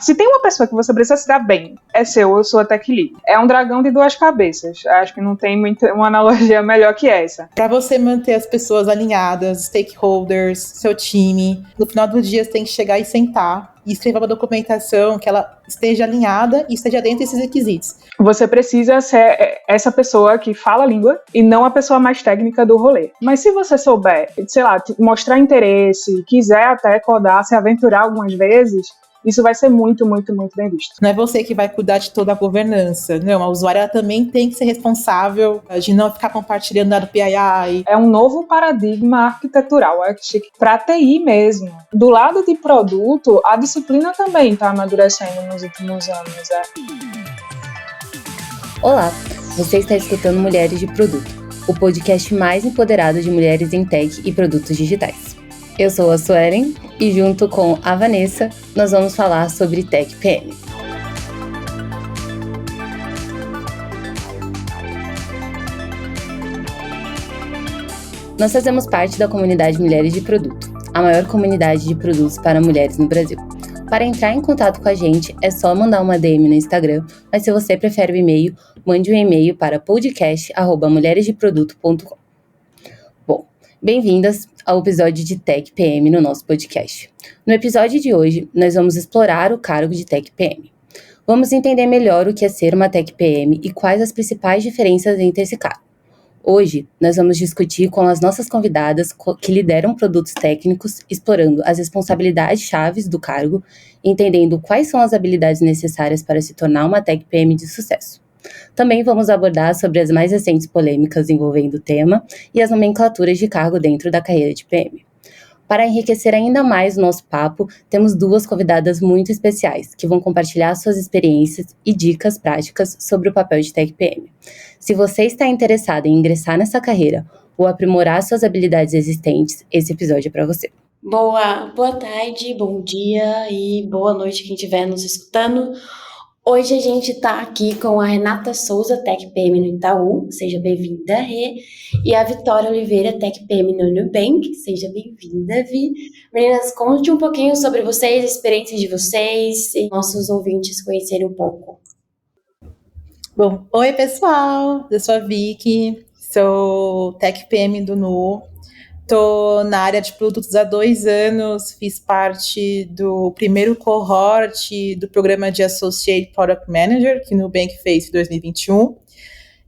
Se tem uma pessoa que você precisa se dar bem, é eu sou a tech lead. É um dragão de duas cabeças. Acho que não tem uma analogia melhor que essa. Para você manter as pessoas alinhadas, stakeholders, seu time, no final do dia você tem que chegar e sentar e escrever uma documentação que ela esteja alinhada e esteja dentro desses requisitos. Você precisa ser essa pessoa que fala a língua e não a pessoa mais técnica do rolê. Mas se você souber, sei lá, mostrar interesse, quiser até codar, se aventurar algumas vezes, isso vai ser muito, muito, muito bem visto. Não é você que vai cuidar de toda a governança. Não, a usuária também tem que ser responsável de não ficar compartilhando dado PII. É um novo paradigma arquitetural, acho que para TI mesmo. Do lado de produto, a disciplina também está amadurecendo nos últimos anos. Olá, você está escutando Mulheres de Produto, o podcast mais empoderado de mulheres em tech e produtos digitais. Eu sou a Suelen e junto com a Vanessa, nós vamos falar sobre Tech PM. Nós fazemos parte da comunidade Mulheres de Produto, a maior comunidade de produtos para mulheres no Brasil. Para entrar em contato com a gente, é só mandar uma DM no Instagram, mas se você prefere o e-mail, mande um e-mail para podcast@mulheresdeproduto.com. Bom, bem-vindas ao episódio de Tech PM no nosso podcast. No episódio de hoje, nós vamos explorar o cargo de Tech PM. Vamos entender melhor o que é ser uma Tech PM e quais as principais diferenças entre esse cargo. Hoje, nós vamos discutir com as nossas convidadas que lideram produtos técnicos, explorando as responsabilidades chaves do cargo, entendendo quais são as habilidades necessárias para se tornar uma Tech PM de sucesso. Também vamos abordar sobre as mais recentes polêmicas envolvendo o tema e as nomenclaturas de cargo dentro da carreira de PM. Para enriquecer ainda mais o nosso papo, temos duas convidadas muito especiais, que vão compartilhar suas experiências e dicas práticas sobre o papel de Tech PM. Se você está interessado em ingressar nessa carreira ou aprimorar suas habilidades existentes, esse episódio é para você. Boa tarde, bom dia e boa noite quem estiver nos escutando. Hoje a gente está aqui com a Renata Souza, Tech PM no Itaú, seja bem-vinda, Rê, e a Vitória Oliveira, Tech PM no Nubank, seja bem-vinda, Vi. Meninas, conte um pouquinho sobre vocês, a experiência de vocês e nossos ouvintes conhecerem um pouco. Bom, oi pessoal, eu sou a Vicky, sou Tech PM do Nu. Estou na área de produtos há 2 anos, fiz parte do primeiro cohort do programa de Associate Product Manager, que o Nubank fez em 2021.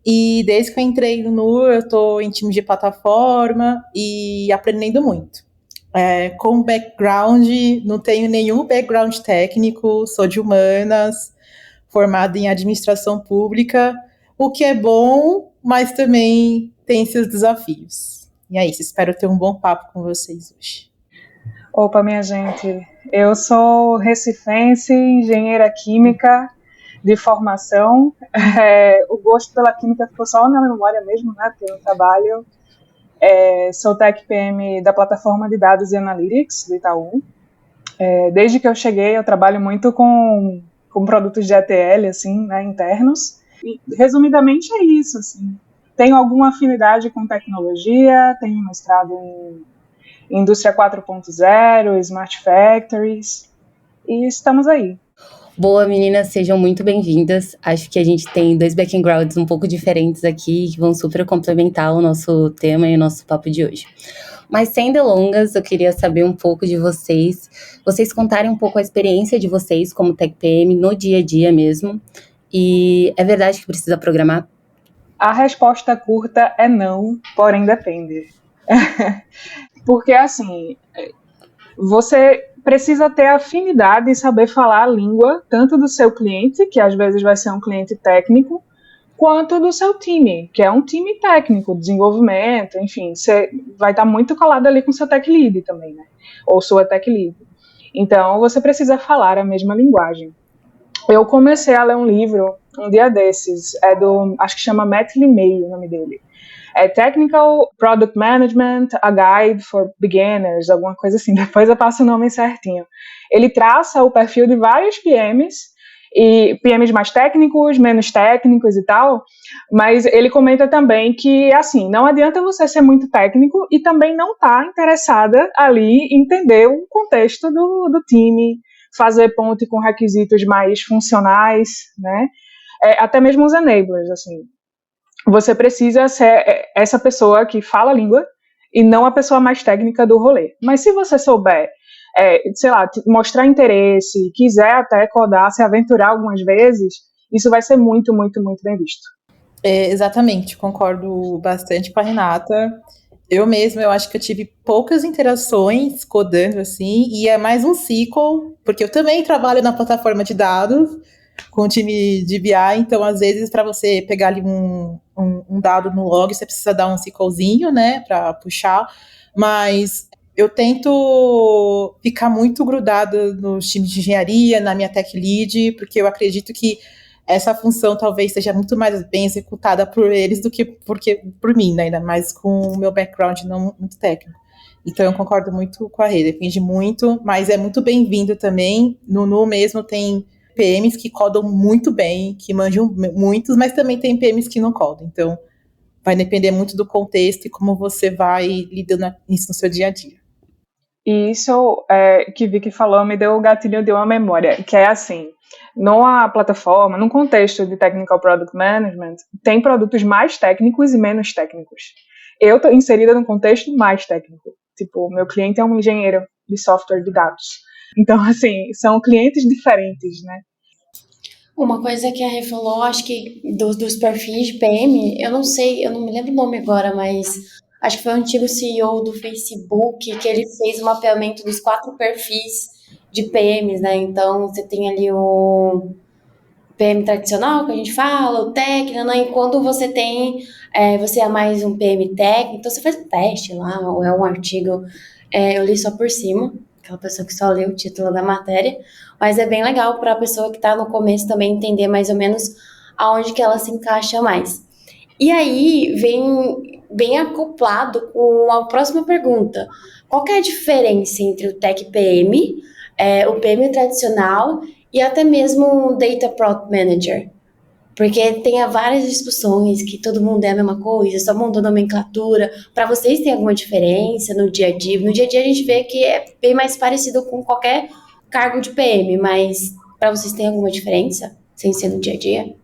E desde que eu entrei no Nu, eu estou em time de plataforma e aprendendo muito. Com background, não tenho nenhum background técnico, sou de humanas, formada em administração pública, o que é bom, mas também tem seus desafios. E é isso, espero ter um bom papo com vocês hoje. Opa, minha gente, eu sou recifense, engenheira química de formação. O gosto pela química ficou só na memória mesmo, né, porque eu trabalho. Sou Tech PM da plataforma de dados e analytics do Itaú. Desde que eu cheguei, eu trabalho muito com produtos de ETL, assim, né, internos. E, resumidamente, é isso, assim. Tenho alguma afinidade com tecnologia, tenho mestrado em Indústria 4.0, Smart Factories, e estamos aí. Boa, meninas, sejam muito bem-vindas. Acho que a gente tem 2 backgrounds um pouco diferentes aqui, que vão super complementar o nosso tema e o nosso papo de hoje. Mas sem delongas, eu queria saber um pouco de vocês contarem um pouco a experiência de vocês como Tech PM no dia a dia mesmo. E é verdade que precisa programar? A resposta curta é não, porém depende. Porque, assim, você precisa ter afinidade e saber falar a língua, tanto do seu cliente, que às vezes vai ser um cliente técnico, quanto do seu time, que é um time técnico, desenvolvimento, enfim, você vai estar muito colado ali com seu tech lead também, né? Ou sua tech lead. Então, você precisa falar a mesma linguagem. Eu comecei a ler um livro um dia desses, acho que chama Matt Limay, o nome dele. Technical Product Management, a Guide for Beginners, alguma coisa assim, depois eu passo o nome certinho. Ele traça o perfil de vários PMs, e PMs mais técnicos, menos técnicos e tal, mas ele comenta também que, assim, não adianta você ser muito técnico e também não estar interessada ali em entender o contexto do time, fazer ponte com requisitos mais funcionais, né? Até mesmo os enablers, assim. Você precisa ser essa pessoa que fala a língua e não a pessoa mais técnica do rolê. Mas se você souber, sei lá, mostrar interesse, quiser até codar, se aventurar algumas vezes, isso vai ser muito, muito, muito bem visto. Exatamente, concordo bastante com a Renata. Eu mesma, eu acho que eu tive poucas interações codando, assim, e é mais um SQL, porque eu também trabalho na plataforma de dados, com o time de BI, então, às vezes, para você pegar ali um dado no log, você precisa dar um SQLzinho, né, para puxar, mas eu tento ficar muito grudada nos times de engenharia, na minha tech lead, porque eu acredito que essa função talvez seja muito mais bem executada por eles do que por mim, né? Ainda mais com o meu background não muito técnico. Então eu concordo muito com a Rê, depende muito, mas é muito bem-vindo também. No Nu mesmo tem PMs que codam muito bem, que manjam muitos, mas também tem PMs que não codam. Então vai depender muito do contexto e como você vai lidando isso no seu dia a dia. E isso que Vicky falou me deu o gatilho de uma memória, que é assim, numa plataforma, num contexto de Technical Product Management, tem produtos mais técnicos e menos técnicos. Eu estou inserida num contexto mais técnico. Tipo, meu cliente é um engenheiro de software de dados. Então, assim, são clientes diferentes, né? Uma coisa que a Rê falou, acho que dos perfis de PM, eu não sei, eu não me lembro o nome agora, mas acho que foi o antigo CEO do Facebook que ele fez o mapeamento dos 4 perfis de PMs, né? Então, você tem ali o PM tradicional, que a gente fala, o técnico, né? E quando você tem, você é mais um PM técnico, então você faz um teste lá, ou é um artigo, eu li só por cima, aquela pessoa que só lê o título da matéria, mas é bem legal para a pessoa que está no começo também entender mais ou menos aonde que ela se encaixa mais. E aí vem bem acoplado com a próxima pergunta. Qual que é a diferença entre o Tech PM, o PM tradicional e até mesmo um Data Product Manager? Porque tem várias discussões que todo mundo é a mesma coisa, só mudou nomenclatura. Para vocês tem alguma diferença no dia a dia? No dia a dia a gente vê que é bem mais parecido com qualquer cargo de PM, mas para vocês tem alguma diferença, sem ser no dia a dia?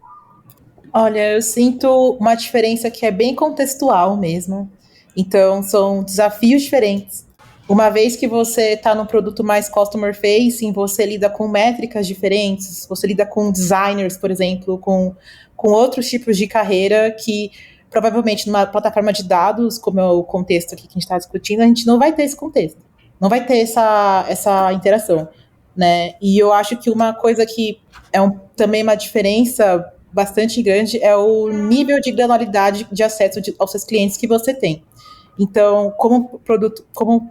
Olha, eu sinto uma diferença que é bem contextual mesmo. Então, são desafios diferentes. Uma vez que você está num produto mais customer facing, você lida com métricas diferentes, você lida com designers, por exemplo, com outros tipos de carreira que provavelmente numa plataforma de dados, como é o contexto aqui que a gente está discutindo, a gente não vai ter esse contexto. Não vai ter essa interação, né? E eu acho que uma coisa que é também uma diferença bastante grande é o nível de granularidade de acesso aos seus clientes que você tem. Então, como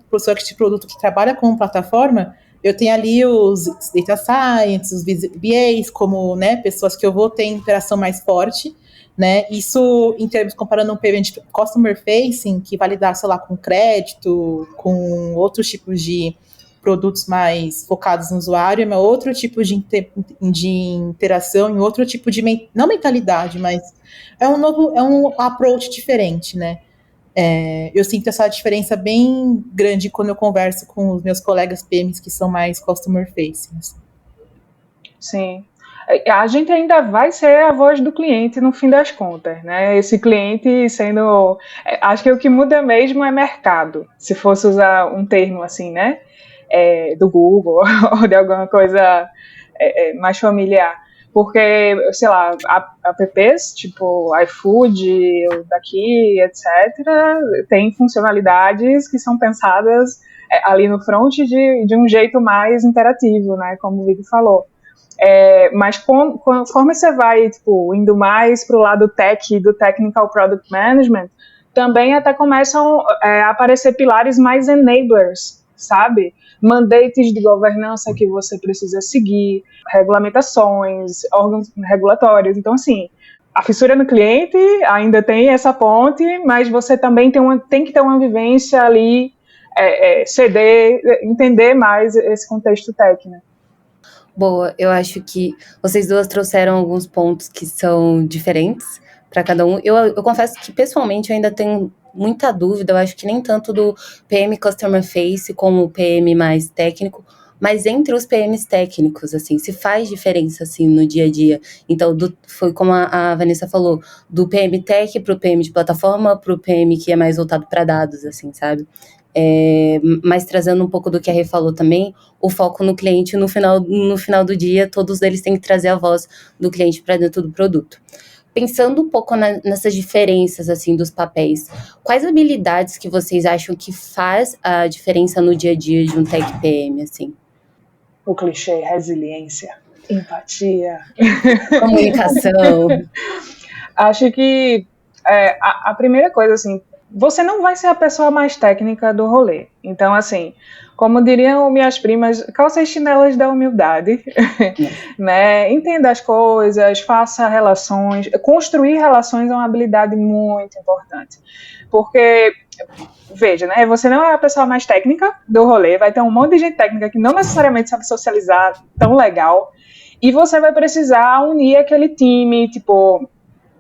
professor de produto que trabalha com plataforma, eu tenho ali os data science, os BAs, como, né, pessoas que eu vou ter interação mais forte, né? Isso, em termos, comparando um PM de customer facing, que vai lidar, sei lá, com crédito, com outros tipos de produtos mais focados no usuário, é outro tipo de interação, em outro tipo de, não mentalidade, mas é um approach diferente, né? Eu sinto essa diferença bem grande quando eu converso com os meus colegas PMs que são mais customer facing. Sim. A gente ainda vai ser a voz do cliente no fim das contas, né? Esse cliente sendo... Acho que o que muda mesmo é mercado, se fosse usar um termo assim, né? Do Google ou de alguma coisa mais familiar. Porque, sei lá, apps, tipo iFood, daqui, etc., tem funcionalidades que são pensadas ali no front de um jeito mais interativo, né? Como o Vicky falou. Mas conforme você vai indo mais para o lado tech, do Technical Product Management, também até começam a aparecer pilares mais enablers, sabe? Mandates de governança que você precisa seguir, regulamentações, órgãos regulatórios. Então, assim, a fissura no cliente ainda tem essa ponte, mas você também tem que ter uma vivência ali, ceder, entender mais esse contexto técnico. Boa, eu acho que vocês duas trouxeram alguns pontos que são diferentes para cada um. Eu confesso que, pessoalmente, eu ainda tenho muita dúvida, eu acho que nem tanto do PM Customer Face como o PM mais técnico, mas entre os PMs técnicos, assim, se faz diferença, assim, no dia a dia. Então, foi como a Vanessa falou, do PM Tech pro PM de plataforma, pro PM que é mais voltado para dados, assim, sabe? Mas trazendo um pouco do que a Rê falou também, o foco no cliente, no final do dia, todos eles têm que trazer a voz do cliente para dentro do produto. Pensando um pouco nessas diferenças, assim, dos papéis, quais habilidades que vocês acham que faz a diferença no dia a dia de um Tech PM, assim? O clichê, resiliência, empatia. Comunicação. Acho que a primeira coisa, assim, você não vai ser a pessoa mais técnica do rolê. Então, assim, como diriam minhas primas, calça as chinelas da humildade, né? Entenda as coisas, faça relações. Construir relações é uma habilidade muito importante. Porque, veja, né? Você não é a pessoa mais técnica do rolê, vai ter um monte de gente técnica que não necessariamente sabe socializar tão legal, e você vai precisar unir aquele time, tipo...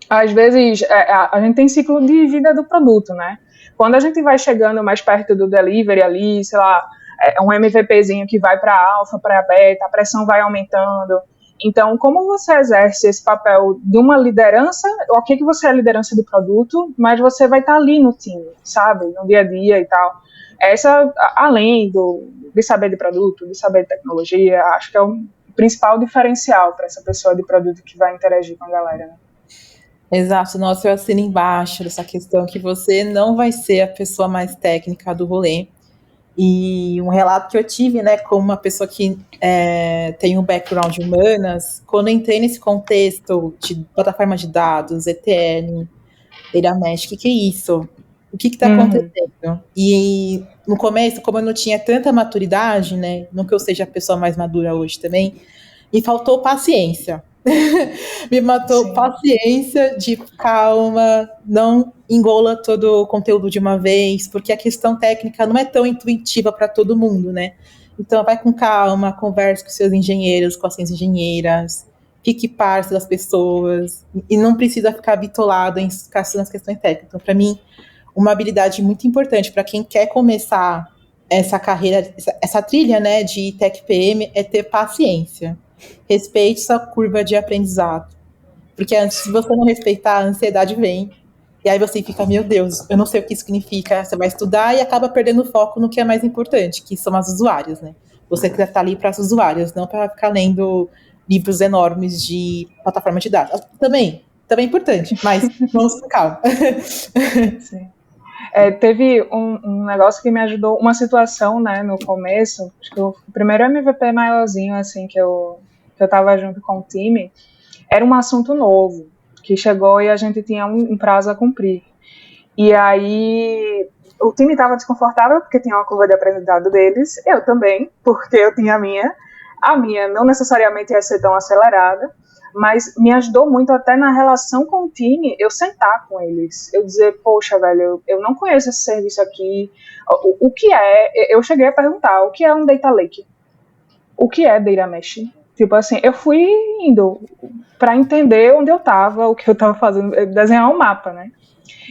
Às vezes, a gente tem ciclo de vida do produto, né? Quando a gente vai chegando mais perto do delivery ali, sei lá, um MVPzinho que vai para alfa, para beta, a pressão vai aumentando. Então, como você exerce esse papel de uma liderança, ok que você é liderança de produto, mas você vai estar ali no time, sabe? No dia a dia e tal. Essa, além de saber de produto, de saber de tecnologia, acho que é o principal diferencial para essa pessoa de produto que vai interagir com a galera, né? Exato, nossa, eu assino embaixo dessa questão que você não vai ser a pessoa mais técnica do rolê. E um relato que eu tive, né, como uma pessoa que tem um background de humanas, quando eu entrei nesse contexto de plataforma de dados, ETL, Data Mesh, o que é isso? O que está acontecendo? E no começo, como eu não tinha tanta maturidade, né, não que eu seja a pessoa mais madura hoje também, me faltou paciência. Me matou paciência de calma, não engola todo o conteúdo de uma vez, porque a questão técnica não é tão intuitiva para todo mundo, né? Então vai com calma, converse com seus engenheiros, com as suas engenheiras, fique parte das pessoas, e não precisa ficar bitolado em nas questões técnicas. Então, para mim, uma habilidade muito importante para quem quer começar essa carreira, essa trilha, né, de Tech PM é ter paciência. Respeite sua curva de aprendizado. Porque se você não respeitar, a ansiedade vem. E aí você fica, meu Deus, eu não sei o que isso significa. Você vai estudar e acaba perdendo foco no que é mais importante, que são as usuárias, né? Você que está ali para as usuárias, não para ficar lendo livros enormes de plataforma de dados. Também é importante, mas vamos com calma. Sim. Teve um negócio que me ajudou, uma situação, né, no começo, acho que o primeiro MVP maiorzinho, assim, que eu tava junto com o time, era um assunto novo, que chegou e a gente tinha um prazo a cumprir. E aí, o time estava desconfortável, porque tinha uma curva de aprendizado deles, eu também, porque eu tinha a minha não necessariamente ia ser tão acelerada, mas me ajudou muito até na relação com o time, eu sentar com eles, eu dizer, poxa, velho, eu não conheço esse serviço aqui, o que é, eu cheguei a perguntar, o que é um data lake? O que é data mesh? Tipo assim, eu fui indo para entender onde eu estava, o que eu estava fazendo, desenhar um mapa, né?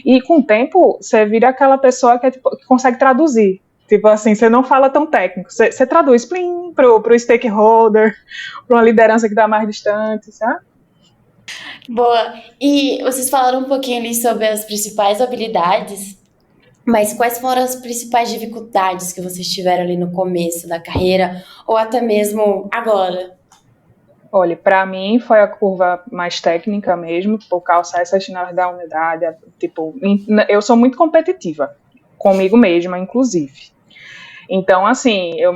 E com o tempo, você vira aquela pessoa que consegue traduzir. Tipo assim, você não fala tão técnico, você traduz pro stakeholder, para uma liderança que está mais distante, sabe? Boa. E vocês falaram um pouquinho ali sobre as principais habilidades, mas quais foram as principais dificuldades que vocês tiveram ali no começo da carreira, ou até mesmo agora? Olha, para mim foi a curva mais técnica mesmo, por calçar essas chinelas da humildade. Tipo, eu sou muito competitiva, comigo mesma, inclusive. Então, assim, eu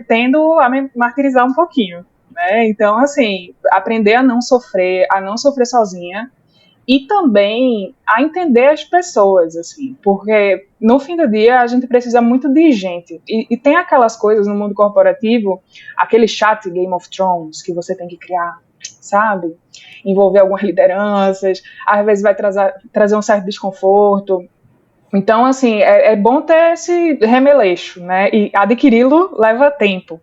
tendo a me martirizar um pouquinho, né? Então, assim, aprender a não sofrer sozinha e também a entender as pessoas, assim, porque no fim do dia a gente precisa muito de gente. E tem aquelas coisas no mundo corporativo, aquele chat Game of Thrones que você tem que criar, sabe? Envolver algumas lideranças, às vezes vai trazer um certo desconforto. Então, assim, é bom ter esse remeleixo, né? E adquiri-lo leva tempo.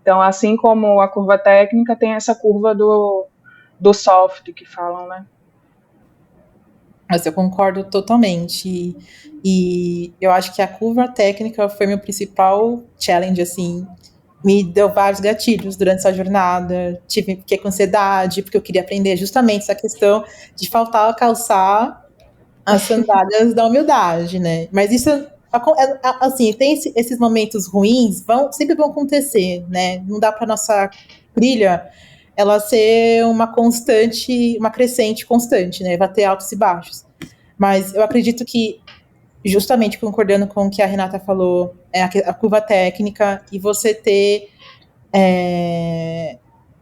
Então, assim como a curva técnica, tem essa curva do soft que falam, né? Mas eu concordo totalmente. E eu acho que a curva técnica foi meu principal challenge, assim. me deu vários gatilhos durante essa jornada. Fiquei com ansiedade, porque eu queria aprender justamente essa questão de faltar calçar as sandálias da humildade, né? Mas isso, assim, tem esses momentos ruins, sempre vão acontecer, né? Não dá para nossa trilha ela ser uma constante, uma crescente constante, né? Vai ter altos e baixos. Mas eu acredito que, justamente concordando com o que a Renata falou, é a curva técnica e você ter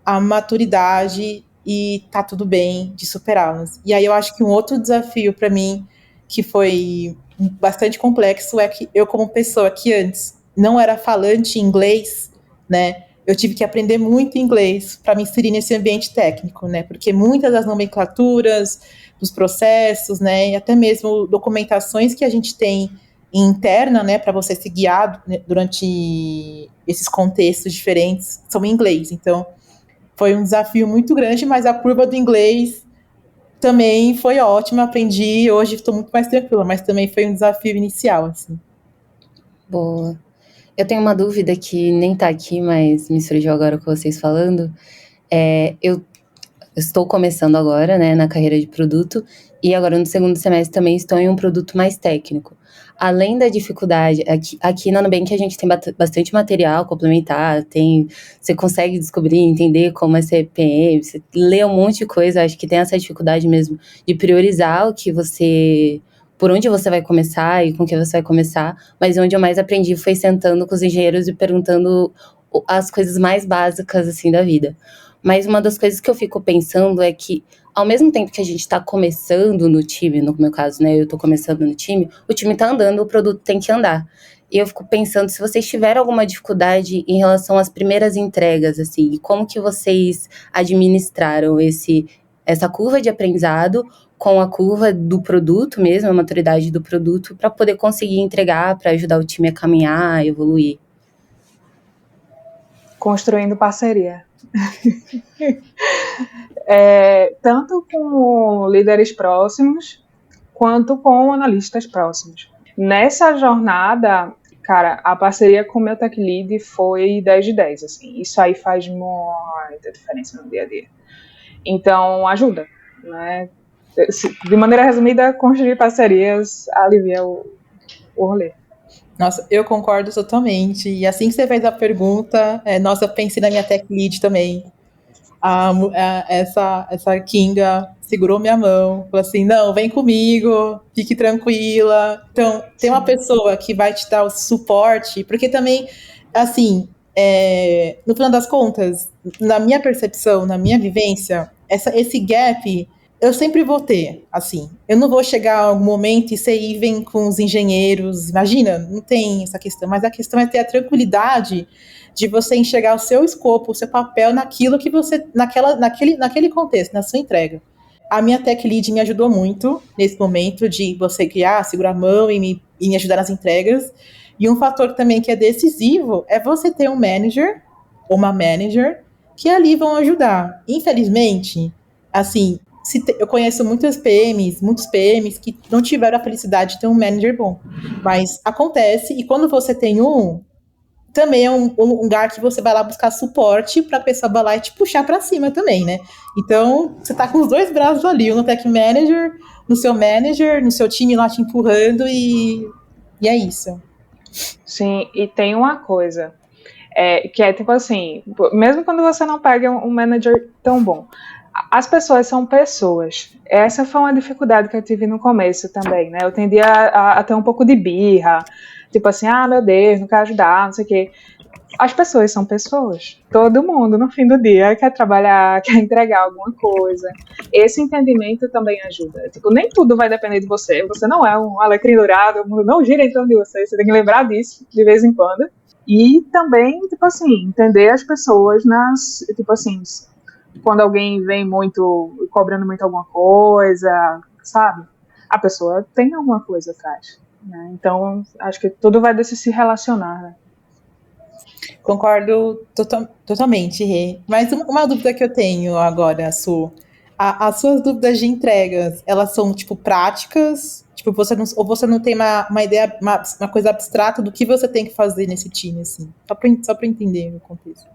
a maturidade e tá tudo bem de superá-las. E aí eu acho que um outro desafio para mim, que foi bastante complexo, é que eu, como pessoa que antes não era falante em inglês, né, eu tive que aprender muito inglês para me inserir nesse ambiente técnico, né, porque muitas das nomenclaturas, dos processos, né, e até mesmo documentações que a gente tem interna, né, para você ser guiado, né, durante esses contextos diferentes, são em inglês. Então, foi um desafio muito grande, mas a curva do inglês também foi ótima, aprendi, hoje estou muito mais tranquila, mas também foi um desafio inicial, assim. Boa. Eu tenho uma dúvida que nem tá aqui, mas me surgiu agora com vocês falando. Eu estou começando agora, né, na carreira de produto, e agora no segundo semestre também estou em um produto mais técnico. Além da dificuldade, aqui na Nubank a gente tem bastante material complementar, você consegue descobrir, entender como é ser PM, você lê um monte de coisa, acho que tem essa dificuldade mesmo de priorizar por onde você vai começar e com que você vai começar, mas onde eu mais aprendi foi sentando com os engenheiros e perguntando as coisas mais básicas, assim, da vida. Mas uma das coisas que eu fico pensando é que, ao mesmo tempo que a gente está começando no time, no meu caso, né, eu estou começando no time, o time está andando, o produto tem que andar. E eu fico pensando, se vocês tiveram alguma dificuldade em relação às primeiras entregas, assim, e como que vocês administraram essa curva de aprendizado com a curva do produto mesmo, a maturidade do produto, para poder conseguir entregar, para ajudar o time a caminhar, a evoluir. Construindo parceria. Tanto com líderes próximos, quanto com analistas próximos. Nessa jornada, cara, a parceria com o meu tech lead foi 10 de 10, assim. Isso aí faz muita diferença no dia a dia. Então, ajuda, né? De maneira resumida, construir parcerias alivia o rolê. Nossa, eu concordo totalmente. E assim que você fez a pergunta, nossa, eu pensei na minha tech lead também. Essa Kinga segurou minha mão, falou assim, não, vem comigo, fique tranquila. Então, tem uma pessoa que vai te dar o suporte, porque também, assim, no final das contas, na minha percepção, na minha vivência, esse gap eu sempre vou ter, assim. Eu não vou chegar a algum momento e ser even com os engenheiros, imagina, não tem essa questão, mas a questão é ter a tranquilidade de você enxergar o seu escopo, o seu papel naquilo que você, naquele contexto, na sua entrega. A minha tech lead me ajudou muito nesse momento de você segurar a mão e me ajudar nas entregas. E um fator também que é decisivo é você ter um manager ou uma manager que ali vão ajudar. Infelizmente, assim, eu conheço muitos PMs que não tiveram a felicidade de ter um manager bom. Mas acontece, e quando você tem também é um lugar que você vai lá buscar suporte para a pessoa vai lá e te puxar para cima também, né? Então, você tá com os dois braços ali, no tech manager, no seu time lá te empurrando e é isso. Sim, e tem uma coisa, que é tipo assim, mesmo quando você não pega um manager tão bom, as pessoas são pessoas. Essa foi uma dificuldade que eu tive no começo também, né? Eu tendia a ter um pouco de birra, tipo assim, meu Deus, não quero ajudar, não sei o quê. As pessoas são pessoas. Todo mundo, no fim do dia, quer trabalhar, quer entregar alguma coisa. Esse entendimento também ajuda. Tipo, nem tudo vai depender de você. Você não é um alecrim dourado, o mundo não gira em torno de você. Você tem que lembrar disso de vez em quando. E também, tipo assim, entender as pessoas tipo assim, quando alguém vem muito, cobrando muito alguma coisa, sabe? A pessoa tem alguma coisa atrás, né? Então, acho que tudo vai desse se relacionar, né? Concordo totalmente, Rê. Mas uma dúvida que eu tenho agora, Su. As suas dúvidas de entregas, elas são, tipo, práticas? Tipo, você não tem uma ideia, uma coisa abstrata do que você tem que fazer nesse time, assim. Só pra entender o contexto.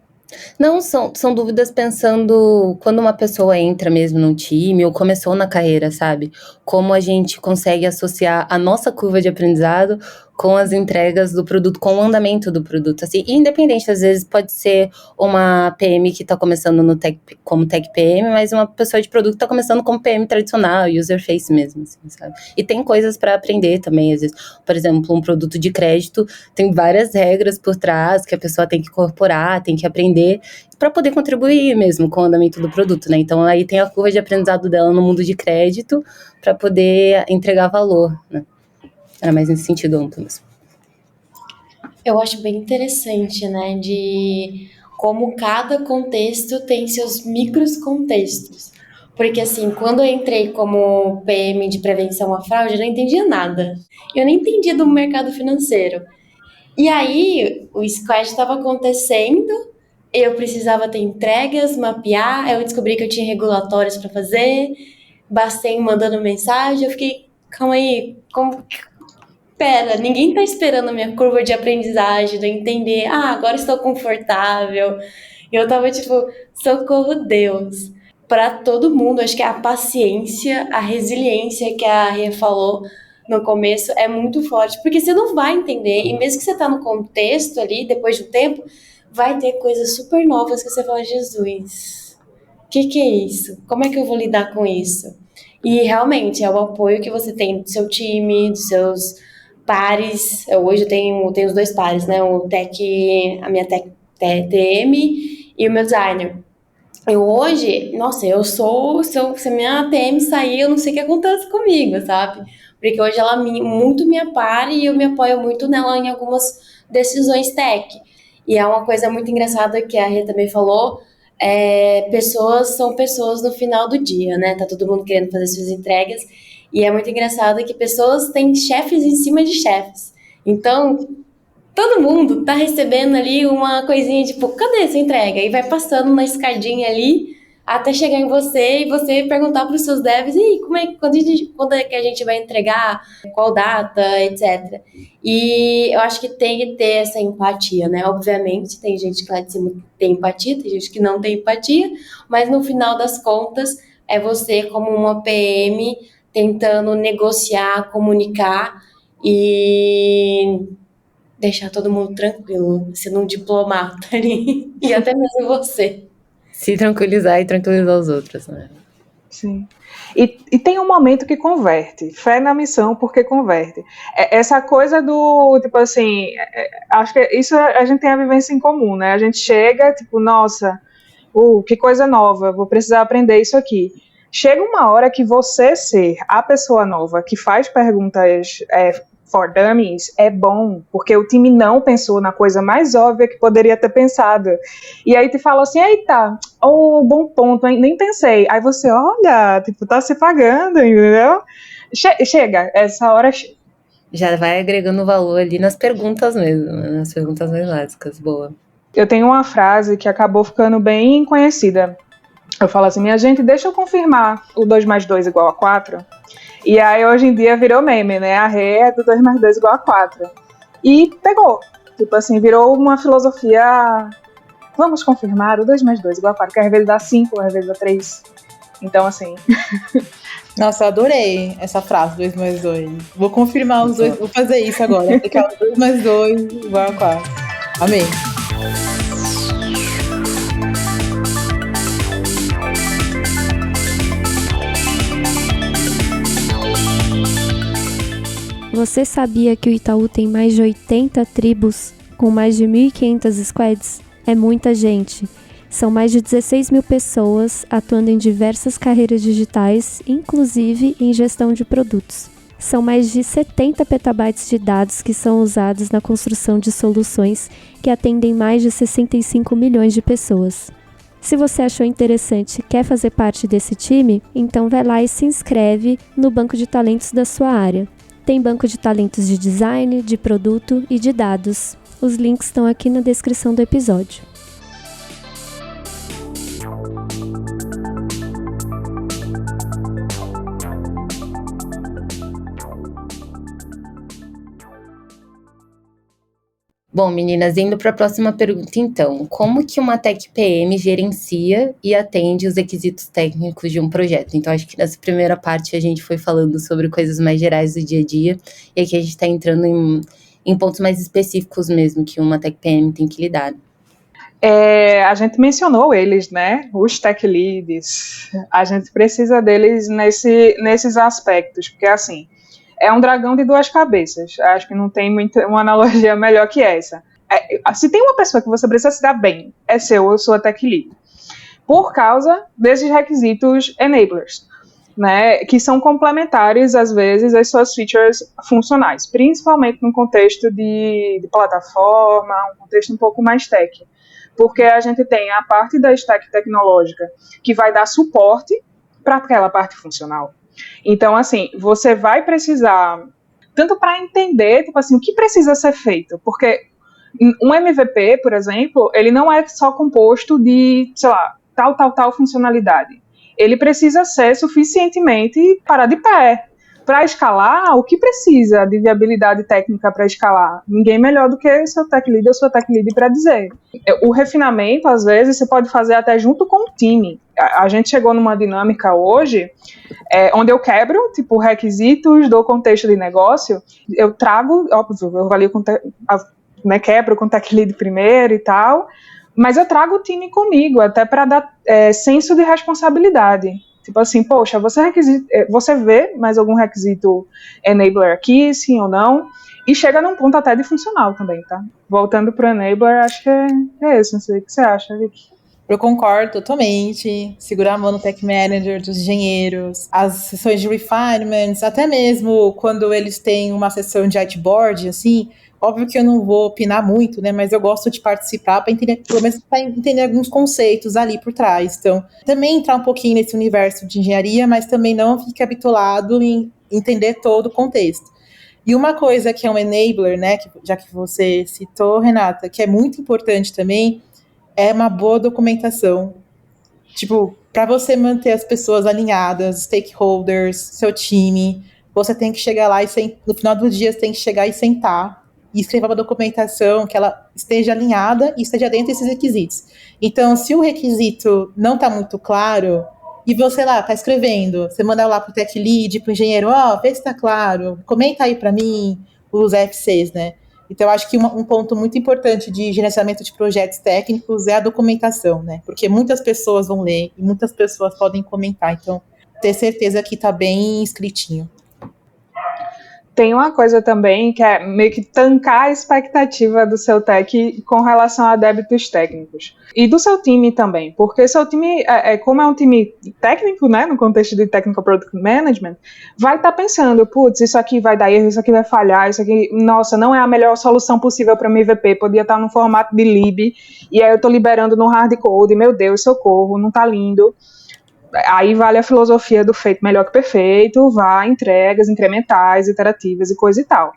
Não, são dúvidas pensando quando uma pessoa entra mesmo num time ou começou na carreira, sabe? Como a gente consegue associar a nossa curva de aprendizado com as entregas do produto, com o andamento do produto, assim, independente, às vezes pode ser uma PM que está começando como Tech PM, mas uma pessoa de produto está começando como PM tradicional, user face mesmo, assim, sabe? E tem coisas para aprender também, às vezes, por exemplo, um produto de crédito tem várias regras por trás que a pessoa tem que incorporar, tem que aprender para poder contribuir mesmo com o andamento do produto, né? Então aí tem a curva de aprendizado dela no mundo de crédito para poder entregar valor, né? Era mais nesse sentido amplo mesmo. Eu acho bem interessante, né, de como cada contexto tem seus micros contextos. Porque, assim, quando eu entrei como PM de prevenção à fraude, eu não entendia nada. Eu nem entendia do mercado financeiro. E aí, o squad estava acontecendo, eu precisava ter entregas, mapear, eu descobri que eu tinha regulatórios para fazer, Bastei mandando mensagem, eu fiquei, calma aí, pera, ninguém tá esperando a minha curva de aprendizagem, de eu entender, agora estou confortável. E eu tava tipo, socorro Deus. Para todo mundo, acho que a paciência, a resiliência que a Rê falou no começo é muito forte, porque você não vai entender, e mesmo que você tá no contexto ali, depois de um tempo, vai ter coisas super novas que você fala, Jesus, o que é isso? Como é que eu vou lidar com isso? E realmente é o apoio que você tem do seu time, dos seus pares. Hoje eu tenho os dois pares, né? A minha tech TM e o meu designer. Eu hoje, nossa, se a minha TM sair, eu não sei o que acontece comigo, sabe? Porque hoje ela muito me apara e eu me apoio muito nela em algumas decisões tech. E é uma coisa muito engraçada que a Rê também falou, pessoas são pessoas no final do dia, né? Tá todo mundo querendo fazer suas entregas. E é muito engraçado que pessoas têm chefes em cima de chefes. Então, todo mundo tá recebendo ali uma coisinha tipo, cadê essa entrega? E vai passando na escadinha ali até chegar em você e você perguntar para os seus devs, e quando é que a gente vai entregar, qual data, etc. E eu acho que tem que ter essa empatia, né? Obviamente, tem gente que lá de cima tem empatia, tem gente que não tem empatia, mas no final das contas, é você como uma PM tentando negociar, comunicar e deixar todo mundo tranquilo, sendo um diplomata ali, e até mesmo você. Se tranquilizar e tranquilizar os outros, né? Sim. E tem um momento que converte, fé na missão porque converte. Essa coisa do, tipo assim, acho que isso a gente tem a vivência em comum, né? A gente chega, tipo, nossa, que coisa nova, vou precisar aprender isso aqui. Chega uma hora que você ser a pessoa nova que faz perguntas for dummies é bom, porque o time não pensou na coisa mais óbvia que poderia ter pensado. E aí te fala assim, eita, bom ponto, hein? Nem pensei. Aí você, olha, tipo, tá se pagando, entendeu? Chega, essa hora chega. Já vai agregando valor ali nas perguntas mesmo, nas perguntas mais básicas, boa. Eu tenho uma frase que acabou ficando bem conhecida. Eu falo assim, minha gente, deixa eu confirmar o 2 mais 2 igual a 4. E aí hoje em dia virou meme, né? A Rê é do 2 mais 2 igual a 4. E pegou. Tipo assim, virou uma filosofia. Vamos confirmar o 2 mais 2 igual a 4, que às vezes dá 5, às vezes dá 3. Então, assim. Nossa, eu adorei essa frase, 2 mais 2. Vou confirmar os dois, vou fazer isso agora. Aplicar 2 mais 2 igual a 4. Amém. Você sabia que o Itaú tem mais de 80 tribos, com mais de 1.500 squads? É muita gente. São mais de 16 mil pessoas atuando em diversas carreiras digitais, inclusive em gestão de produtos. São mais de 70 petabytes de dados que são usados na construção de soluções que atendem mais de 65 milhões de pessoas. Se você achou interessante e quer fazer parte desse time, então vai lá e se inscreve no banco de talentos da sua área. Tem banco de talentos de design, de produto e de dados. Os links estão aqui na descrição do episódio. Bom, meninas, indo para a próxima pergunta, então. Como que uma Tech PM gerencia e atende os requisitos técnicos de um projeto? Então, acho que nessa primeira parte a gente foi falando sobre coisas mais gerais do dia a dia, e aqui a gente está entrando em pontos mais específicos mesmo, que uma Tech PM tem que lidar. A gente mencionou eles, né? Os Tech Leads. A gente precisa deles nesses aspectos, porque, assim, é um dragão de duas cabeças. Acho que não tem uma analogia melhor que essa. Se tem uma pessoa que você precisa se dar bem, é seu ou sua Tech Lead. Por causa desses requisitos enablers, né, que são complementares, às vezes, às suas features funcionais, principalmente no contexto de plataforma, um contexto um pouco mais tech. Porque a gente tem a parte da stack tecnológica que vai dar suporte para aquela parte funcional. Então, assim, você vai precisar, tanto para entender, tipo assim, o que precisa ser feito, porque um MVP, por exemplo, ele não é só composto de, sei lá, tal funcionalidade. Ele precisa ser suficientemente parar de pé. Para escalar, o que precisa de viabilidade técnica para escalar? Ninguém melhor do que seu tech lead ou sua tech lead para dizer. O refinamento, às vezes, você pode fazer até junto com o time. A gente chegou numa dinâmica hoje, onde eu quebro, tipo, requisitos do contexto de negócio, eu trago, óbvio, eu avalio quebro com o tech lead primeiro e tal, mas eu trago o time comigo, até para dar senso de responsabilidade. Tipo assim, poxa, você vê mais algum requisito enabler aqui, sim ou não, e chega num ponto até de funcional também, tá? Voltando pro enabler, acho que é isso, não sei o que você acha, Vicky. Eu concordo totalmente. Segurar a mão no tech manager dos engenheiros, as sessões de refinements, até mesmo quando eles têm uma sessão de whiteboard, assim, óbvio que eu não vou opinar muito, né, mas eu gosto de participar para entender, pelo menos para entender alguns conceitos ali por trás. Então, também entrar um pouquinho nesse universo de engenharia, mas também não fique habituado em entender todo o contexto. E uma coisa que é um enabler, né, já que você citou, Renata, que é muito importante também, é uma boa documentação. Tipo, para você manter as pessoas alinhadas, stakeholders, seu time, você tem que chegar lá e no final do dia você tem que chegar e sentar e escrever uma documentação que ela esteja alinhada e esteja dentro desses requisitos. Então, se o requisito não está muito claro, e você lá está escrevendo, você manda lá para o tech lead, para o engenheiro, vê se está claro, comenta aí para mim os FCs, né? Então, eu acho que um ponto muito importante de gerenciamento de projetos técnicos é a documentação, né? Porque muitas pessoas vão ler e muitas pessoas podem comentar. Então, ter certeza que está bem escritinho. Tem uma coisa também que é meio que tancar a expectativa do seu tech com relação a débitos técnicos. E do seu time também, porque seu time, como é um time técnico, né, no contexto de Technical Product Management, vai estar pensando, putz, isso aqui vai dar erro, isso aqui vai falhar, isso aqui, nossa, não é a melhor solução possível para o MVP, podia estar no formato de lib, e aí eu estou liberando no hardcode, meu Deus, socorro, não está lindo. Aí vale a filosofia do feito melhor que perfeito, vá entregas incrementais, iterativas e coisa e tal.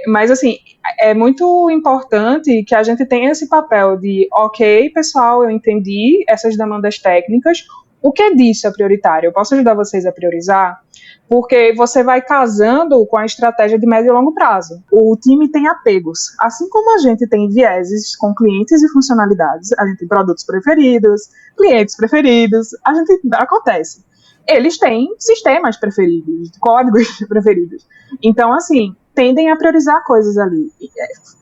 Mas assim, é muito importante que a gente tenha esse papel de, ok, pessoal, eu entendi essas demandas técnicas, o que disso é prioritário? Eu posso ajudar vocês a priorizar? Porque você vai casando com a estratégia de médio e longo prazo. O time tem apegos. Assim como a gente tem vieses com clientes e funcionalidades, a gente tem produtos preferidos, clientes preferidos, acontece. Eles têm sistemas preferidos, códigos preferidos. Então, assim, tendem a priorizar coisas ali.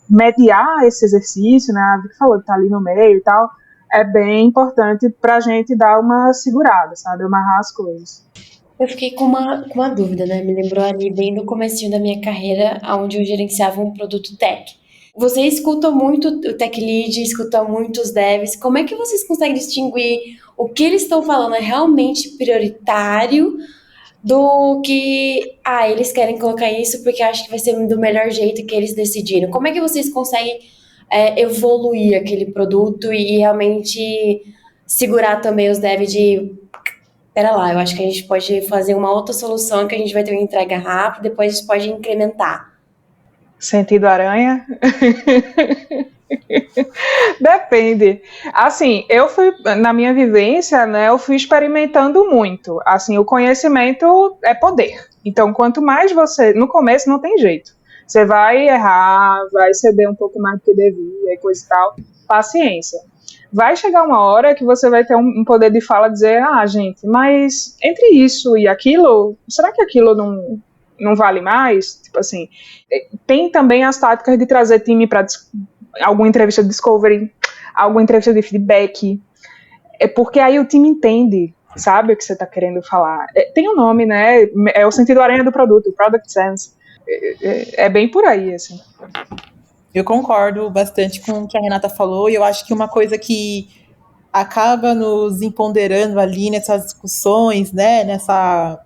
Mediar esse exercício, né, a Vicky falou que tá ali no meio e tal, é bem importante pra gente dar uma segurada, sabe, amarrar as coisas. Eu fiquei com uma dúvida, né? Me lembrou ali bem no comecinho da minha carreira, onde eu gerenciava um produto tech. Você escuta muito o tech lead, escuta muito os devs. Como é que vocês conseguem distinguir o que eles estão falando é realmente prioritário do que, eles querem colocar isso porque acham que vai ser do melhor jeito que eles decidiram? Como é que vocês conseguem evoluir aquele produto e realmente segurar também os devs de... Pera lá, eu acho que a gente pode fazer uma outra solução que a gente vai ter uma entrega rápida, depois a gente pode incrementar. Sentido aranha? Depende. Assim, na minha vivência, né, eu fui experimentando muito. Assim, o conhecimento é poder. Então, quanto mais no começo não tem jeito. Você vai errar, vai ceder um pouco mais do que devia e coisa e tal. Paciência. Vai chegar uma hora que você vai ter um poder de fala dizer, gente, mas entre isso e aquilo, será que aquilo não vale mais? Tipo assim, tem também as táticas de trazer time para alguma entrevista de discovery, alguma entrevista de feedback, porque aí o time entende, sabe o que você está querendo falar. Tem um nome, né? É o sentido aranha do produto, o product sense. É bem por aí, assim. Eu concordo bastante com o que a Renata falou, e eu acho que uma coisa que acaba nos empoderando ali nessas discussões, né, nessa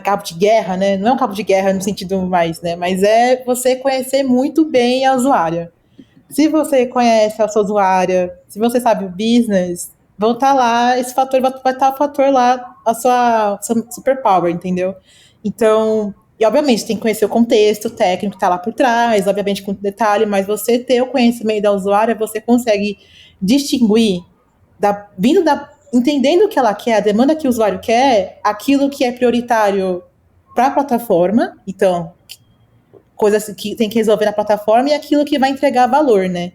cabo de guerra, né, não é um cabo de guerra no sentido mais, né, mas é você conhecer muito bem a usuária. Se você conhece a sua usuária, se você sabe o business, vão estar lá, esse fator vai estar o fator lá, a sua superpower, entendeu? Então, e obviamente tem que conhecer o contexto técnico que está lá por trás, obviamente com detalhe, mas você ter o conhecimento da usuária, você consegue distinguir, entendendo o que ela quer, a demanda que o usuário quer, aquilo que é prioritário para a plataforma, então, coisas que tem que resolver na plataforma e aquilo que vai entregar valor, né?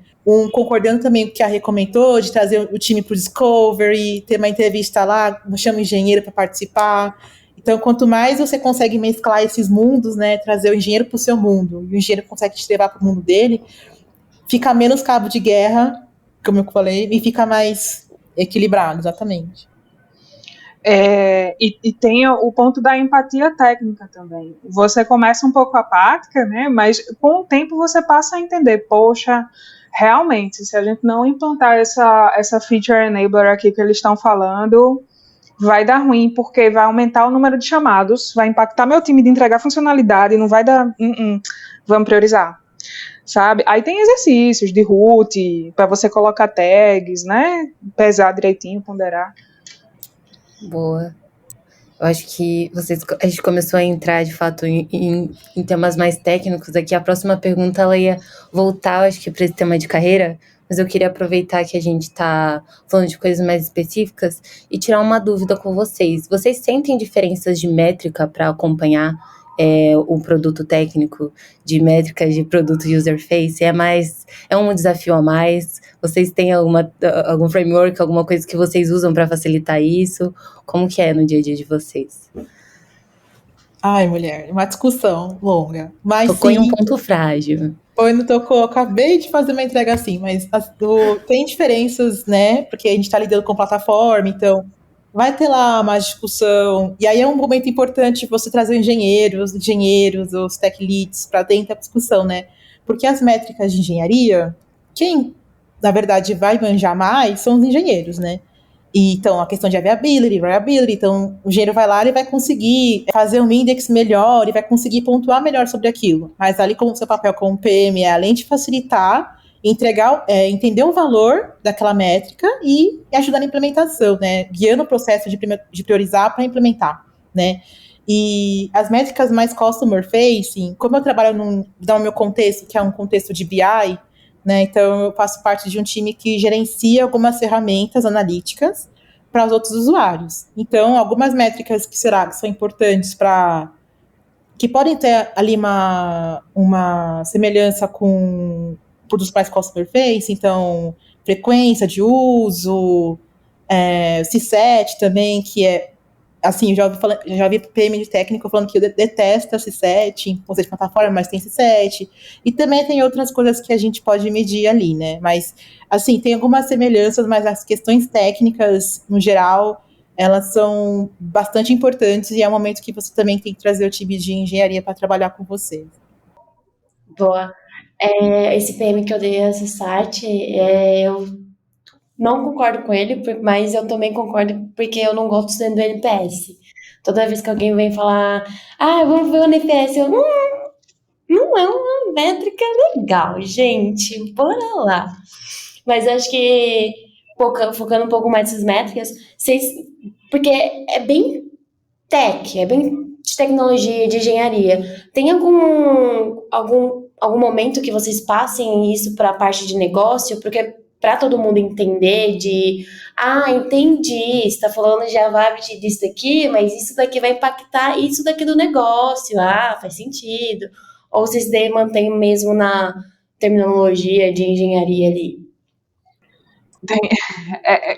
Concordando também com o que a Rê comentou, de trazer o time para o Discovery, ter uma entrevista lá, chama o engenheiro para participar. Então, quanto mais você consegue mesclar esses mundos, né, trazer o engenheiro para o seu mundo, e o engenheiro consegue te levar para o mundo dele, fica menos cabo de guerra, como eu falei, e fica mais equilibrado, exatamente. E tem o ponto da empatia técnica também. Você começa um pouco apática, né? Mas com o tempo você passa a entender, poxa, realmente, se a gente não implantar essa feature enabler aqui que eles estão falando, vai dar ruim, porque vai aumentar o número de chamados, vai impactar meu time de entregar funcionalidade, não vai dar... Vamos priorizar, sabe? Aí tem exercícios de root, para você colocar tags, né? Pesar direitinho, ponderar. Boa. Eu acho que a gente começou a entrar, de fato, em temas mais técnicos aqui. A próxima pergunta, ela ia voltar, acho que, para esse tema de carreira, mas eu queria aproveitar que a gente está falando de coisas mais específicas e tirar uma dúvida com vocês. Vocês sentem diferenças de métrica para acompanhar o produto técnico, de métricas de produto user face? É um desafio a mais? Vocês têm algum framework, alguma coisa que vocês usam para facilitar isso? Como que é no dia a dia de vocês? Ai, mulher, uma discussão longa. Mas tocou sim, em um ponto frágil. Foi, não tocou. Acabei de fazer uma entrega assim, mas tem diferenças, né? Porque a gente está lidando com plataforma, então vai ter lá mais discussão. E aí é um momento importante você trazer engenheiros, os tech leads para dentro da discussão, né? Porque as métricas de engenharia, quem, na verdade, vai manjar mais são os engenheiros, né? E, então, a questão de reliability, então o engenheiro vai lá e vai conseguir fazer um index melhor e vai conseguir pontuar melhor sobre aquilo. Mas ali, como o seu papel como PM além de facilitar, entregar, entender o valor daquela métrica e ajudar na implementação, né? Guiando o processo de priorizar para implementar, né? E as métricas mais customer facing, como eu trabalho no meu contexto, que é um contexto de BI, né? Então, eu faço parte de um time que gerencia algumas ferramentas analíticas para os outros usuários. Então, algumas métricas que são importantes que podem ter ali uma semelhança com produtos mais customer face, então, frequência de uso, C7 também, que é assim, já ouvi PM de técnico falando que detesta C7 em conceito de plataforma, mas tem C7. E também tem outras coisas que a gente pode medir ali, né? Mas, assim, tem algumas semelhanças, mas as questões técnicas, no geral, elas são bastante importantes e é um momento que você também tem que trazer o time de engenharia para trabalhar com você. Boa. Esse PM que eu dei essa start, eu não concordo com ele, mas eu também concordo porque eu não gosto sendo do NPS. Toda vez que alguém vem falar, vamos ver o NPS, eu não é uma métrica legal, gente, bora lá. Mas acho que, focando um pouco mais nessas métricas, porque é bem é bem de tecnologia, de engenharia. Tem algum momento que vocês passem isso para a parte de negócio? Porque para todo mundo entender entendi, você está falando de Avapt disso daqui, mas isso daqui vai impactar isso daqui do negócio, faz sentido. Ou vocês mantêm mesmo na terminologia de engenharia ali?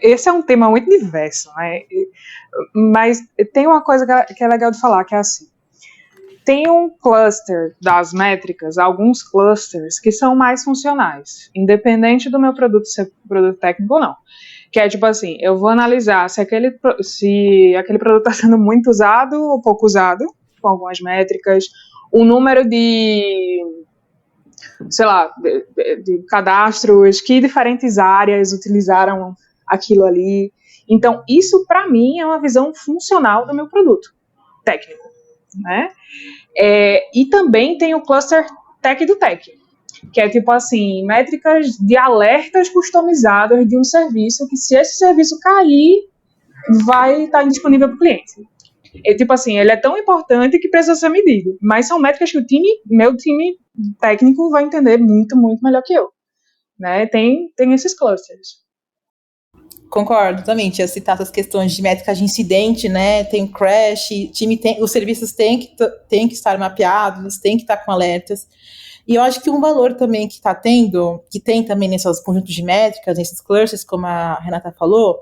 Esse é um tema muito diverso, né? Mas tem uma coisa que é legal de falar, que é assim. Tem um cluster das métricas, alguns clusters que são mais funcionais, independente do meu produto ser produto técnico ou não. Que é tipo assim, eu vou analisar se aquele produto está sendo muito usado ou pouco usado, com algumas métricas, o número de, sei lá, de cadastros, que diferentes áreas utilizaram aquilo ali. Então, isso para mim é uma visão funcional do meu produto técnico, né? E também tem o cluster tech do tech, que é tipo assim, métricas de alertas customizados de um serviço, que se esse serviço cair, vai estar indisponível para o cliente. Tipo assim, ele é tão importante que precisa ser medido, mas são métricas que meu time técnico vai entender muito, muito melhor que eu, né? Tem esses clusters. Concordo, também. Tinha citado essas questões de métricas de incidente, né? Tem crash, os serviços têm que estar mapeados, têm que estar com alertas. E eu acho que um valor também que está tendo, que tem também nesses conjuntos de métricas, nesses clusters, como a Renata falou,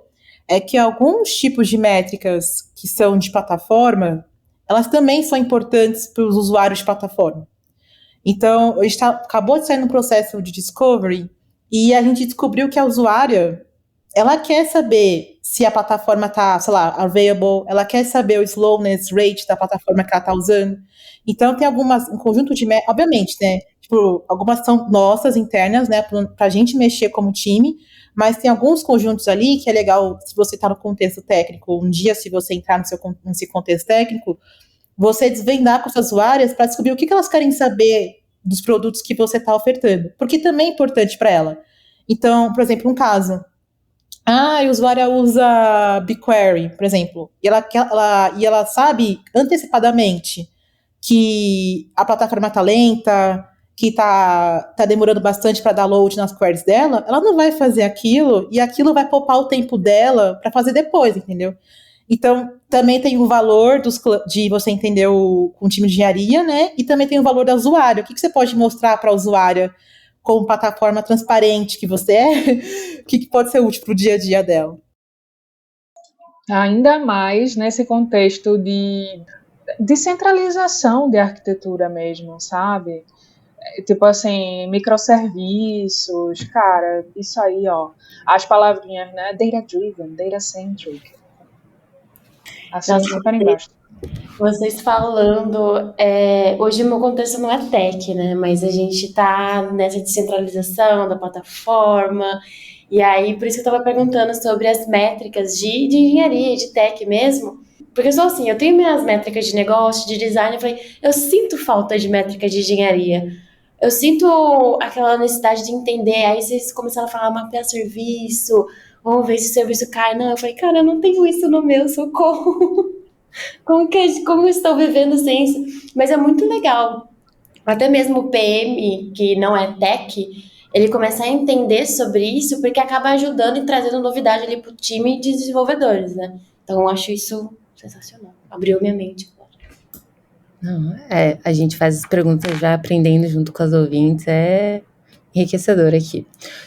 é que alguns tipos de métricas que são de plataforma, elas também são importantes para os usuários de plataforma. Então, a gente acabou de sair no processo de discovery e a gente descobriu que a usuária, ela quer saber se a plataforma está, sei lá, available, ela quer saber o slowness rate da plataforma que ela está usando. Então, tem um conjunto de métricas, obviamente, né? Tipo, algumas são nossas, internas, né? Para a gente mexer como time, mas tem alguns conjuntos ali que é legal, se você está no contexto técnico, um dia, se você entrar nesse contexto técnico, você desvendar com suas usuárias para descobrir o que elas querem saber dos produtos que você está ofertando, porque também é importante para ela. Então, por exemplo, um caso. A usuária usa BigQuery, por exemplo, e ela sabe antecipadamente que a plataforma está lenta, que tá demorando bastante para dar load nas queries dela, ela não vai fazer aquilo e aquilo vai poupar o tempo dela para fazer depois, entendeu? Então, também tem o valor de você entender com o time de engenharia, né? E também tem o valor da usuária. O que você pode mostrar para a usuária como plataforma transparente que você é? O que pode ser útil para o dia a dia dela? Ainda mais nesse contexto de centralização de arquitetura mesmo, sabe? Tipo assim, microserviços, cara, isso aí, ó. As palavrinhas, né? Data-driven, data-centric. Assim, super embaixo. Vocês falando, hoje o meu contexto não é tech, né? Mas a gente tá nessa descentralização da plataforma. E aí, por isso que eu tava perguntando sobre as métricas de engenharia, de tech mesmo. Porque eu sou assim, eu tenho minhas métricas de negócio, de design, eu sinto falta de métricas de engenharia. Eu sinto aquela necessidade de entender. Aí vocês começaram a falar, mapear serviço, vamos ver se o serviço cai. Não, eu falei, cara, eu não tenho isso no meu, socorro. Como eu estou vivendo sem isso? Mas é muito legal. Até mesmo o PM, que não é tech, ele começa a entender sobre isso, porque acaba ajudando e trazendo novidade ali pro time de desenvolvedores, né? Então eu acho isso sensacional. Abriu minha mente. Não, a gente faz as perguntas já aprendendo junto com as ouvintes, é enriquecedor aqui.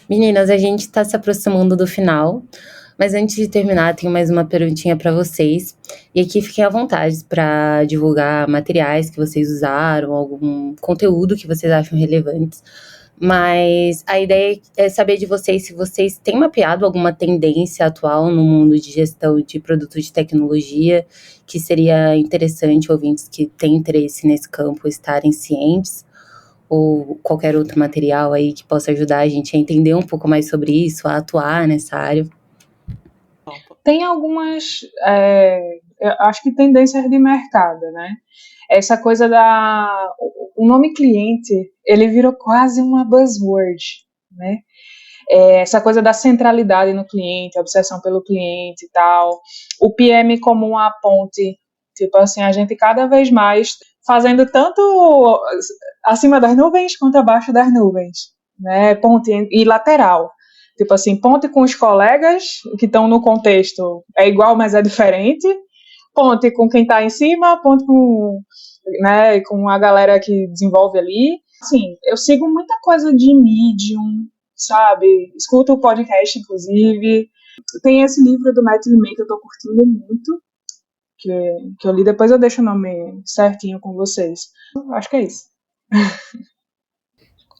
Meninas, a gente está se aproximando do final, mas antes de terminar, tenho mais uma perguntinha para vocês. E aqui fiquem à vontade para divulgar materiais que vocês usaram, algum conteúdo que vocês acham relevantes. Mas a ideia é saber de vocês se vocês têm mapeado alguma tendência atual no mundo de gestão de produtos de tecnologia que seria interessante ouvintes que têm interesse nesse campo estarem cientes, ou qualquer outro material aí que possa ajudar a gente a entender um pouco mais sobre isso, a atuar nessa área. Tem algumas, eu acho que tendências de mercado, né? Essa coisa o nome cliente, ele virou quase uma buzzword, né? Essa coisa da centralidade no cliente, a obsessão pelo cliente e tal. O PM como uma ponte, tipo assim, a gente cada vez mais fazendo tanto acima das nuvens quanto abaixo das nuvens, né? Ponte e lateral. Tipo assim, ponte com os colegas que estão no contexto é igual, mas é diferente. Ponte com quem está em cima, ponte com né, com a galera que desenvolve ali. Assim, eu sigo muita coisa de Medium, sabe? Escuto o podcast, inclusive. Tem esse livro do Matt LeMay que eu tô curtindo muito, que eu li, depois eu deixo o nome certinho com vocês. Acho que é isso.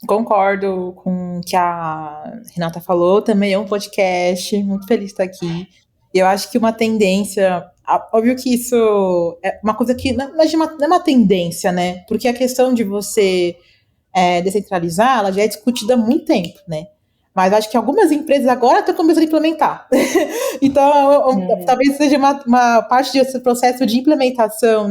Concordo com o que a Renata falou, também é um podcast, muito feliz de estar aqui. Eu acho que uma tendência, óbvio que isso é uma coisa que não é uma tendência, né? Porque a questão de você descentralizar, ela já é discutida há muito tempo, né? Mas acho que algumas empresas agora estão começando a implementar. Então, talvez seja uma parte desse processo de implementação,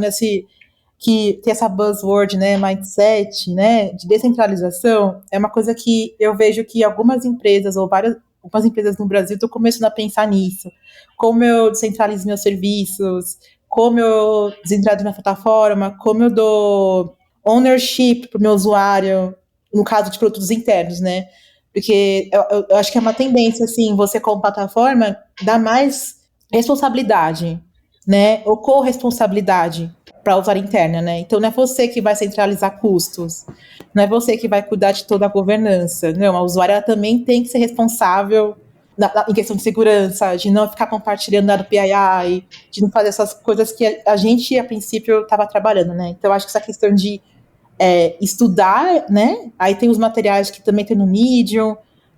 que tem essa buzzword, né, mindset, né, de descentralização, é uma coisa que eu vejo que algumas empresas, algumas empresas no Brasil estão começando a pensar nisso. Como eu descentralizo meus serviços, como eu descentralizo minha plataforma, como eu dou ownership para o meu usuário, no caso de produtos internos, né? Porque eu acho que é uma tendência, assim, você como plataforma dá mais responsabilidade, né? Ou corresponsabilidade para a usuária interna, né? Então não é você que vai centralizar custos, não é você que vai cuidar de toda a governança, não, a usuária também tem que ser responsável em questão de segurança, de não ficar compartilhando dado PII, de não fazer essas coisas que a gente, a princípio, estava trabalhando, né? Então, eu acho que essa questão de estudar, né? Aí tem os materiais que também tem no Medium,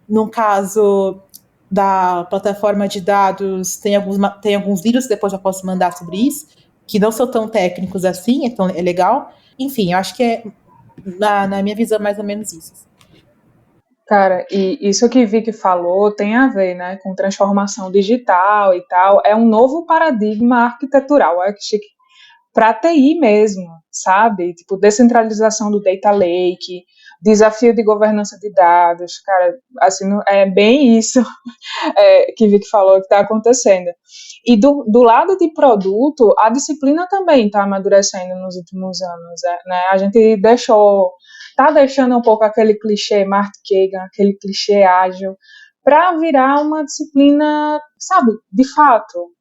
no caso da plataforma de dados, tem alguns vídeos, depois eu posso mandar sobre isso, que não são tão técnicos assim, então é legal. Enfim, eu acho que na minha visão, mais ou menos isso. Cara, e isso que Vicky falou tem a ver, né, com transformação digital e tal. É um novo paradigma arquitetural, para TI mesmo, sabe? Tipo, descentralização do data lake, desafio de governança de dados, cara, assim, é bem isso que Vicky falou que está acontecendo. E do lado de produto, a disciplina também está amadurecendo nos últimos anos, né? A gente está deixando um pouco aquele clichê Mark Kagan, aquele clichê ágil, para virar uma disciplina, sabe, de fato,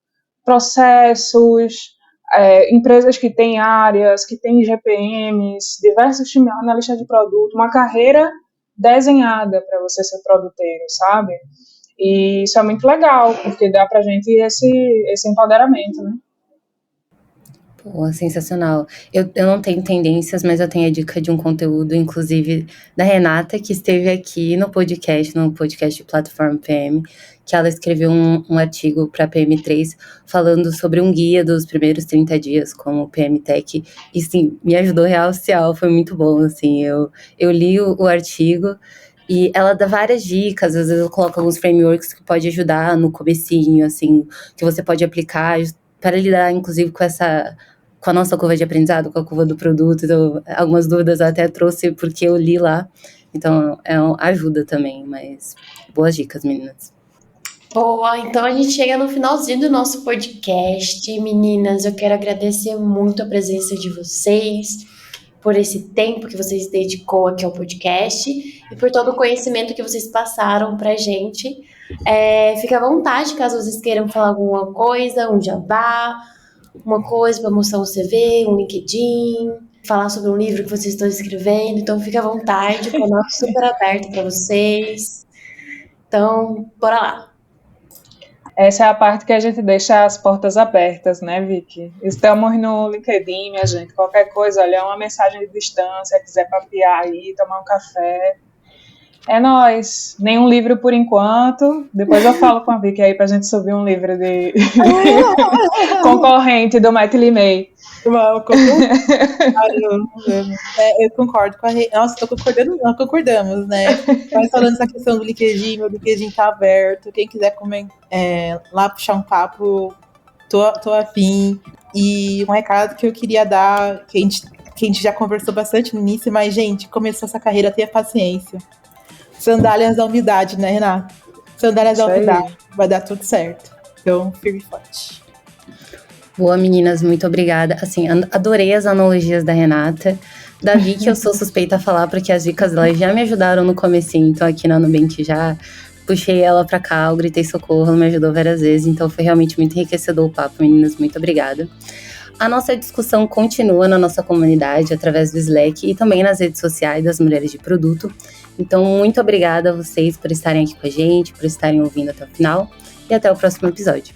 processos, empresas que têm áreas, que têm GPMs, diversos times na lista de produto, uma carreira desenhada para você ser produteiro, sabe? E isso é muito legal, porque dá pra gente esse empoderamento, né? Pô, sensacional. Eu não tenho tendências, mas eu tenho a dica de um conteúdo, inclusive, da Renata, que esteve aqui no podcast Platform PM, que ela escreveu um artigo para PM3 falando sobre um guia dos primeiros 30 dias como PM Tech, e sim, me ajudou real oficial, foi muito bom, assim, eu li o artigo, e ela dá várias dicas, às vezes eu coloco alguns frameworks que pode ajudar no comecinho, assim, que você pode aplicar para lidar, inclusive, com a nossa curva de aprendizado, com a curva do produto. Então, algumas dúvidas eu até trouxe porque eu li lá. Então, ajuda também, mas boas dicas, meninas. Boa, então a gente chega no finalzinho do nosso podcast. Meninas, eu quero agradecer muito a presença de vocês, por esse tempo que vocês dedicou aqui ao podcast e por todo o conhecimento que vocês passaram pra gente. Fica à vontade, caso vocês queiram falar alguma coisa, um jabá, uma coisa para mostrar um CV, um LinkedIn, falar sobre um livro que vocês estão escrevendo. Então, fica à vontade, o canal é super aberto para vocês. Então, bora lá. Essa é a parte que a gente deixa as portas abertas, né, Vicky? Estamos no LinkedIn, minha gente. Qualquer coisa, olha, uma mensagem de distância, quiser papear aí, tomar um café. É nóis. Nenhum livro por enquanto. Depois eu falo com a Vicky aí pra gente subir um livro de concorrente do Matt LeMay. Eu concordo com a Nossa, tô concordando, nós concordamos, né? Mas falando essa questão do LinkedIn, meu LinkedIn tá aberto. Quem quiser lá puxar um papo, tô afim. E um recado que eu queria dar, que a gente já conversou bastante no início, mas, gente, começou essa carreira, tenha paciência. Sandálias da humildade, né, Renata? Sandálias da humildade, vai dar tudo certo. Então, firme e forte. Boa, meninas, muito obrigada. Assim, adorei as analogias da Renata. Davi, que eu sou suspeita a falar, porque as dicas dela já me ajudaram no comecinho. Então, aqui na Nubank já puxei ela pra cá, eu gritei socorro, ela me ajudou várias vezes. Então, foi realmente muito enriquecedor o papo, meninas. Muito obrigada. A nossa discussão continua na nossa comunidade, através do Slack e também nas redes sociais das Mulheres de Produto. Então, muito obrigada a vocês por estarem aqui com a gente, por estarem ouvindo até o final, e até o próximo episódio.